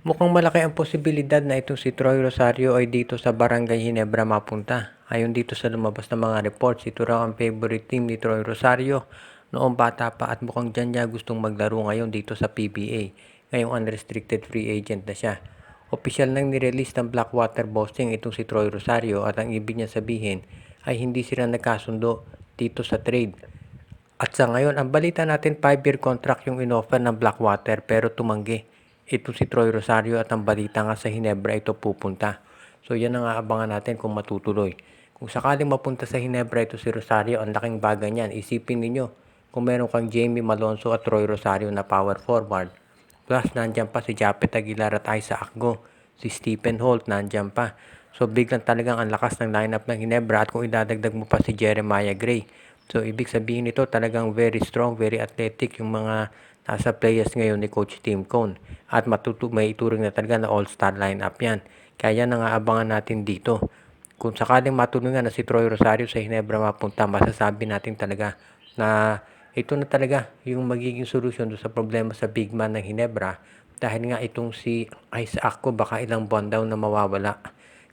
Mukhang malaki ang posibilidad na itong si Troy Rosario ay dito sa Barangay Ginebra mapunta. Ayon dito sa lumabas na mga reports, ito raw ang favorite team ni Troy Rosario noong bata pa at mukhang dyan niya gustong maglaro ngayon dito sa PBA. Ngayong unrestricted free agent na siya. Opisyal nang nirelease ng Blackwater Bossing itong si Troy Rosario at ang ibig niya sabihin ay hindi sila nagkasundo dito sa trade. At sa ngayon, ang balita natin 5-year contract yung inoffer ng Blackwater pero tumanggi. Ito si Troy Rosario at ang balita nga sa Hinebra ito pupunta. So yan ang aabangan natin kung matutuloy. Kung sakaling mapunta sa Hinebra ito si Rosario, ang laking bagay niyan. Isipin ninyo kung meron kang Jamie Malonzo at Troy Rosario na power forward. Plus nandyan pa si Japet Aguilar at Isaac Go. Si Stephen Holt nandyan pa. So biglang talagang ang lakas ng lineup ng Hinebra at kung idadagdag mo pa si Jeremiah Gray. So, ibig sabihin nito talagang very strong, very athletic yung mga nasa players ngayon ni Coach Tim Cone. At may ituring na talaga na all-star lineup yan. Kaya yan ang aabangan natin dito. Kung sakaling matulungan na si Troy Rosario sa Hinebra mapunta, masasabi natin talaga na ito na talaga yung magiging solusyon sa problema sa big man ng Hinebra. Dahil nga itong si Isaac ko baka ilang buwan daw na mawawala.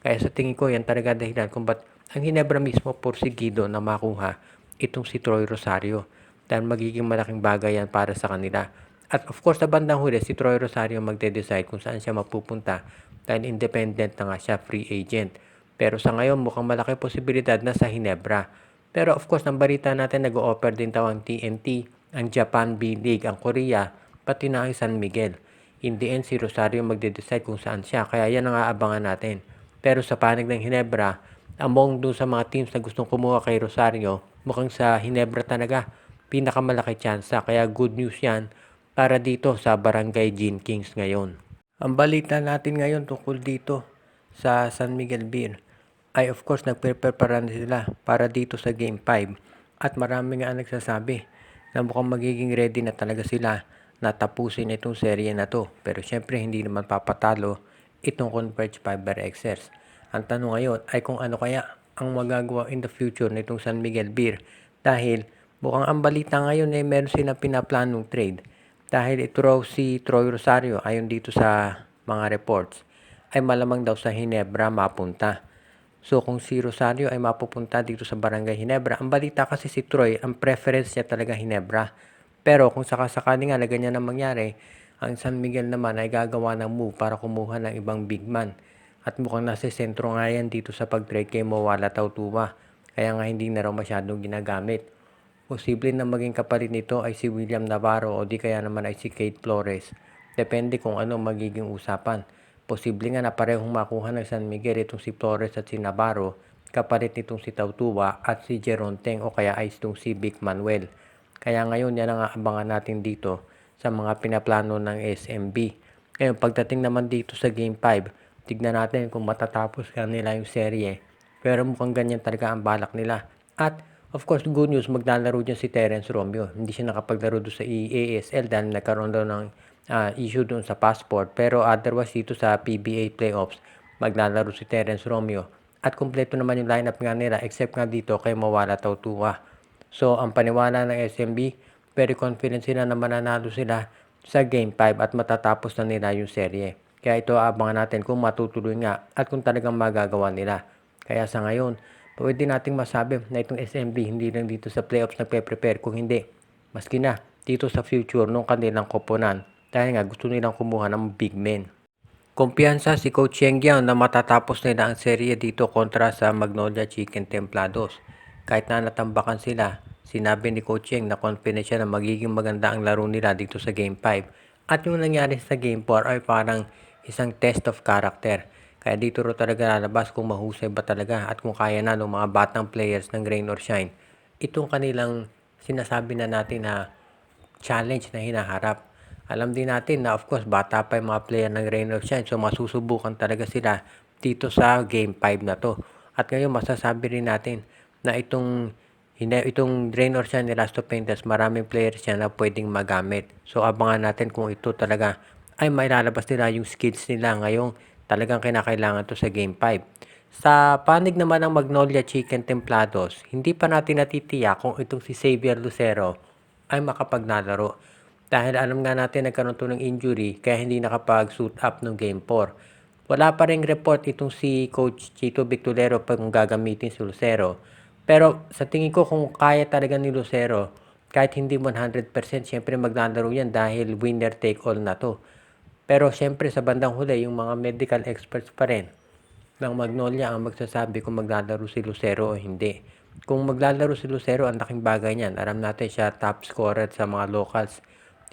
Kaya sa tingin ko yan talaga dahilan kung ba't ang Hinebra mismo porsigido na makuha itong si Troy Rosario dahil magiging malaking bagay yan para sa kanila. At of course, sa bandang huli, si Troy Rosario magde-decide kung saan siya mapupunta dahil independent na nga siya, free agent. Pero sa ngayon, mukhang malaki posibilidad na sa Hinebra. Pero of course, ng balita natin, nag-o-offer din daw ang TNT, ang Japan B-League, ang Korea, pati na ang San Miguel. In the end, si Rosario magde-decide kung saan siya. Kaya yan ang aabangan natin. Pero sa panig ng Hinebra, among dun sa mga teams na gustong kumuha kay Rosario, mukhang sa Hinebra talaga pinakamalaki tsansa. Kaya good news yan para dito sa Barangay Gene Kings ngayon. Ang balita natin ngayon tungkol dito sa San Miguel Beer ay of course nagprepare na sila para dito sa Game 5. At marami nga nagsasabi na mukhang magiging ready na talaga sila na tapusin itong serye na to. Pero syempre hindi naman papatalo itong Converge Fiber Xers. Ang tanong ngayon ay kung ano kaya ang magagawa in the future nitong San Miguel Beer dahil mukhang ang balita ngayon ay meron silang pinaplanong trade dahil ito raw si Troy Rosario ayon dito sa mga reports ay malamang daw sa Hinebra mapunta. So kung si Rosario ay mapupunta dito sa Barangay Hinebra, ang balita kasi si Troy, ang preference niya talaga Hinebra. Pero kung sakasakali nga na ganyan ang mangyari, ang San Miguel naman ay gagawa ng move para kumuha ng ibang big man. At mukhang nasa sentro nga yan dito sa pag-trade kay Mawala Tautuwa. Kaya nga hindi na raw masyadong ginagamit. Posible na maging kapalit nito ay si William Navarro o di kaya naman ay si Kate Flores. Depende kung ano magiging usapan. Posible nga na parehong makuha ng San Miguel itong si Flores at si Navarro kapalit nitong si Tautuwa at si Jeronteng o kaya ay itong si Vic Manuel. Kaya ngayon yan ang aabangan natin dito sa mga pinaplano ng SMB. Ngayon pagdating naman dito sa Game 5, tignan natin kung matatapos nila yung serye. Pero mukhang ganyan talaga ang balak nila. At of course, good news, maglalaro dyan si Terence Romeo. Hindi siya nakapaglaro doon sa EASL dahil nagkaroon daw ng issue doon sa passport. Pero otherwise dito sa PBA playoffs, maglalaro si Terence Romeo. At kumpleto naman yung lineup nga nila except nga dito kay Mawala Tautuwa. So, ang paniwala ng SMB, very confident sila na mananalo sila sa Game 5 at matatapos na nila yung serye. Kaya ito abangan natin kung matutuloy nga at kung talagang magagawa nila. Kaya sa ngayon, pwede nating masabi na itong SMB hindi lang dito sa playoffs nagpe-prepare. Kung hindi, maski na dito sa future nung kanilang koponan dahil nga gusto nilang kumuha ng big men. Kumpiyansa si Coach Yeng Giao na matatapos nila ang serye dito kontra sa Magnolia Chicken Templados. Kahit na natambakan sila, sinabi ni Coach Yeng na confident siya na magiging maganda ang laro nila dito sa Game 5. At yung nangyari sa Game 4 ay parang isang test of character. Kaya dito ro talaga lalabas kung mahusay ba talaga at kung kaya na ng mga batang players ng Rain or Shine. Itong kanilang sinasabi na natin na challenge na hinaharap. Alam din natin na of course bata pa yung mga player ng Rain or Shine so masusubukan talaga sila dito sa Game 5 na to. At ngayon masasabi rin natin na itong Rain or Shine ni Last of Painters, maraming players yan na pwedeng magamit. So abangan natin kung ito talaga ay mailalabas nila yung skills nila ngayong talagang kinakailangan to sa Game 5. Sa panig naman ng Magnolia Chicken Templados, hindi pa natin natitiyak kung itong si Xavier Lucero ay makapaglalaro. Dahil alam nga natin nagkaroon to ng injury kaya hindi nakapag-suit up ng Game 4. Wala pa ring report itong si Coach Chito Victorero kung gagamitin si Lucero. Pero sa tingin ko kung kaya talaga ni Lucero, kahit hindi 100%, syempre maglalaro yan dahil winner take all na to. Pero syempre sa bandang huli, yung mga medical experts pa rin ng Magnolia ang magsasabi kung maglalaro si Lucero o hindi. Kung maglalaro si Lucero, ang laking bagay niyan. Alam natin siya top scorer sa mga locals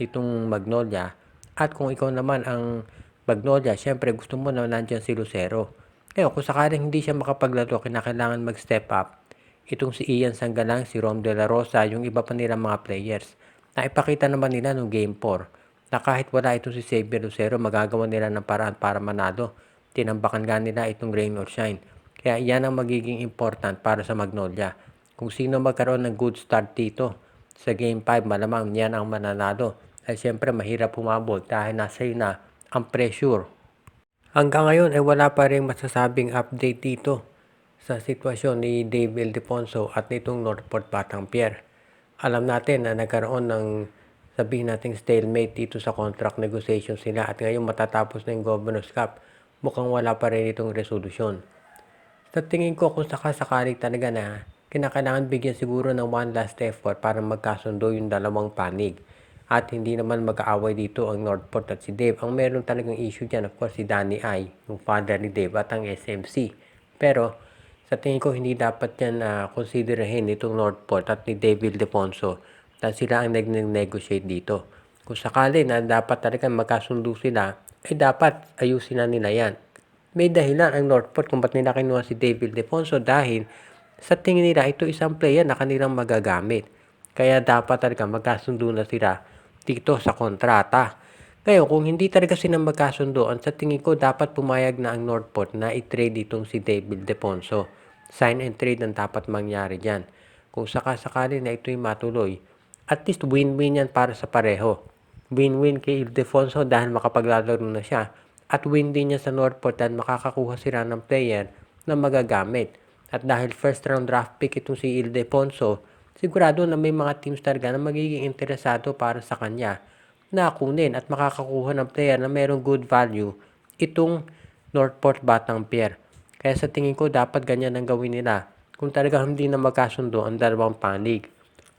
ditong Magnolia. At kung ikaw naman ang Magnolia, syempre gusto mo na nandiyan si Lucero. Ngayon, kung sakaling hindi siya makapaglaro, kinakailangan mag-step up. Itong si Ian Sangalang, si Rom De La Rosa, yung iba pa nilang mga players. Naipakita naman nila noong Game 4 na kahit wala itong si Xavier Lucero, magagawa nila ng paraan para manalo. Tinambakan nga nila itong rain or shine. Kaya yan ang magiging important para sa Magnolia. Kung sino magkaroon ng good start dito sa Game 5, malamang yan ang mananalo. At syempre mahirap humabol dahil nasa iyo na ang pressure. Hanggang ngayon ay wala pa rin masasabing update dito sa sitwasyon ni Dave Ildefonso at nitong Northport Batangbyer. Alam natin na nagkaroon ng sabihin nating stalemate dito sa contract negotiations nila at ngayon matatapos na yung Governor's Cup. Mukhang wala pa rin itong resolusyon. Sa tingin ko kung sakasakali talaga na kinakailangan bigyan siguro ng one last effort para magkasundo yung dalawang panig. At hindi naman mag-aaway dito ang Northport at si Dave. Ang meron talagang issue dyan, of course, si Danny Ai, yung father ni Dave at ang SMC. Pero sa tingin ko hindi dapat yan konsiderahin itong Northport at ni Dave Ildefonso dahil sila ang nag-negotiate dito. Kung sakali na dapat talaga magkasundo sila, ay dapat ayusin na nila yan. May dahilan ang Northport kung ba't nila kinuha si Dave Ildefonso dahil sa tingin nila ito isang player na kanilang magagamit. Kaya dapat talaga magkasundo na sila dito sa kontrata. Ngayon, kung hindi talaga sila magkasundoan, sa tingin ko dapat pumayag na ang Northport na i-trade itong si Dave Ildefonso. Sign and trade ang dapat mangyari dyan. Kung sakasakali na ito'y matuloy, at least win-win yan para sa pareho. Win-win kay Ildefonso dahil makapaglalaro na siya. At win din niya sa Northport dahil makakakuha sila ng player na magagamit. At dahil first round draft pick itong si Ildefonso, sigurado na may mga teams talaga na magiging interesado para sa kanya na kunin at makakakuha ng player na mayroong good value itong Northport Batangbyer. Kaya sa tingin ko dapat ganyan ang gawin nila kung talaga hindi na magkasundo ang dalawang panig.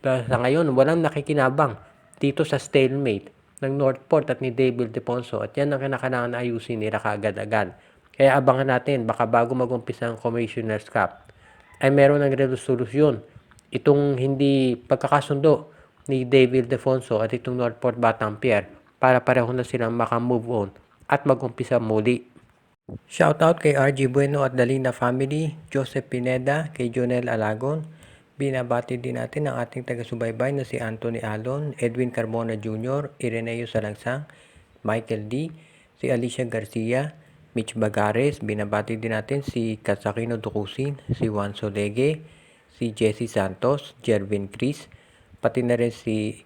Dahil sa ngayon walang nakikinabang dito sa stalemate ng Northport at ni Dave Ildefonso at yan ang kinakailangan na ayusin nila kaagad-agad. Kaya abangan natin baka bago mag-umpisa ang Commissioner's Cup ay meron ng resolusyon itong hindi pagkakasundo ni Dave Ildefonso at itong Northport Batangbyer para pareho na silang makamove on at mag-umpisa muli. Shoutout kay RG Bueno at Dalina family, Joseph Pineda, kay Jonel Alagon. Binabati din natin ang ating taga-subaybay na si Anthony Alon, Edwin Carbona Jr., Ireneo Salangsang, Michael D., si Alicia Garcia, Mitch Bagares. Binabati din natin si Katsakino Dukusin, si Juan Solegue, si Jesse Santos, Jervin Cris, pati na rin si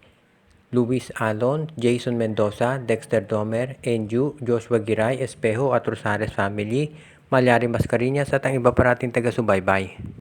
Luis Alon, Jason Mendoza, Dexter Domer, Enju, Joshua Giray, Espejo at Rosales family, Malyari Mascarinas at ang iba pa nating taga-subaybay.